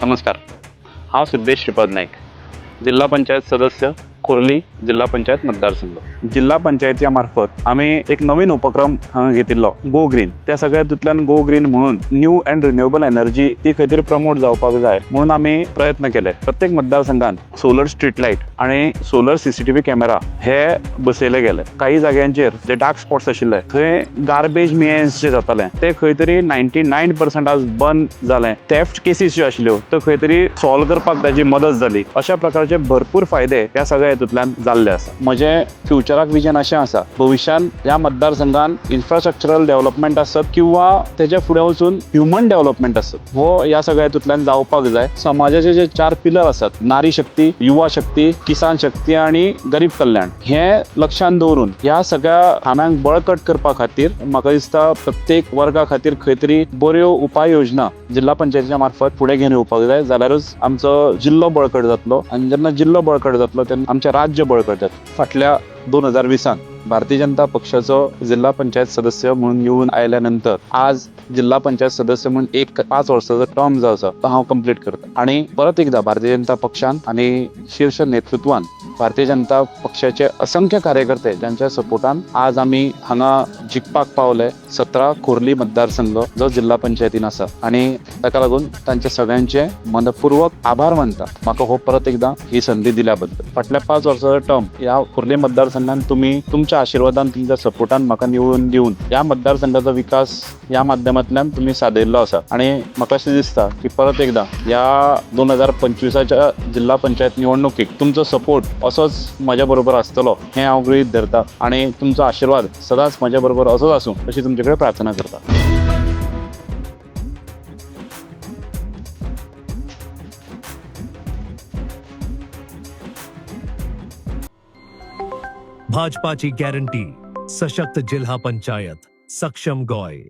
नमस्कार. हांव सिद्धेश श्रीपाद नाईक, जिल्हा पंचायत सदस्य कोर्ली जिल्हा पंचायत मतदारसंघ. जिल्हा पंचायतीच्या मार्फत आम्ही एक नवीन उपक्रम घेतिल्लो गो ग्रीन. त्या सगळ्यातूंतल्यान गो ग्रीन म्हणून न्यू अँड रिन्युएबल एनर्जी ती खंय तरी प्रमोट जावपाक जाय म्हणून आम्ही प्रयत्न केले. प्रत्येक मतदारसंघात सोलर स्ट्रीट लाईट आणि सोलर सीसीटीव्ही कॅमेरा हे बसयले गेले. काही जाग्यांचेर जे डार्क स्पॉट्स आशिल्ले थंय गार्बेज मिएन्स जे जाताले ते खंय तरी 99% आज बंद झाले. थेफ्ट केसीस ज्यो आशिल्ल्यो त्यो खंय तरी सॉल्व करपाक ताची मदत जाली. अशा प्रकारचे भरपूर फायदे ह्या सगळ्या हेतूंतल्यान जाल्ले आसा. म्हजे फ्युचराक विजन अशें आसा, भविष्यान ह्या मतदारसंघात इन्फ्रास्ट्रक्चरल डेव्हलपमेंट आसत किंवा तेच्या फुडें वचून ह्युमन डेव्हलपमेंट आसत, हो ह्या सगळ्या हेतूंतल्यान जावपाक जाय. समाजाचे जे 4 पिलर आसात, नारी शक्ती, युवा शक्ती, किसान शक्ती आणि गरीब कल्याण, हे लक्षांत दवरून ह्या सगळ्या खांब्यांक बळकट करपा खातीर म्हाका दिसता प्रत्येक वर्गा खातीर खंय तरी बऱ्यो उपाय योजना जिल्हा पंचायतीच्या मार्फत फुडें घेवन येवपाक जाय. जाल्यारूच आमचो जिल्लो बळकट जातलो आनी जेन्ना जिल्लो बळकट जातलो तेन्ना आमचें राज्य बळकट जातलें. फाटल्या 2020 भारतीय जनता पक्षाचो जिल्हा पंचायत सदस्य म्हणून येऊन आयल्यानंतर आज जिल्हा पंचायत सदस्य म्हणून 5 वर्साचो टर्म जो आसा तो हांव कंप्लीट करता. आणि परत एकदा भारतीय जनता पक्षान आणि शीर्ष नेतृत्वान भारतीय जनता पक्षाचे असंख्य कार्यकर्ते ज्यांच्या सपोर्टान आज आम्ही हांगा जिखपाक पावले 17 कोर्ली मतदारसंघ जो जिल्हा पंचायतीन आसा. आणि ताका लागून तांचे सगळ्यांचे मनपूर्वक आभार मानता म्हाका हो परत एकदा ही संधी दिल्या बद्दल. फाटल्या 5 वर्साचो टर्म ह्या कोर्ली मतदारसंघात तुम्ही तुमच्या आशीर्वादान तुमच्या सपोर्टान म्हाका निवडून दिवन ह्या मतदारसंघाचो विकास ह्या माध्यमांतल्यान तुम्ही साधयल्लो आसा. आणि म्हाका अशें दिसता की परत एकदा ह्या 2025च्या जिल्हा पंचायत निवडणुकीक तुमचो सपोर्ट असोच म्हज्या बरोबर आसतलो हें हांव गृहीत धरता. आणि तुमचो आशीर्वाद सदांच म्हज्या बरोबर असोच आसूं अशी तुमचे कडेन प्रार्थना करता. भाजपाची गॅरंटी, सशक्त जिल्हा पंचायत, सक्षम गोय.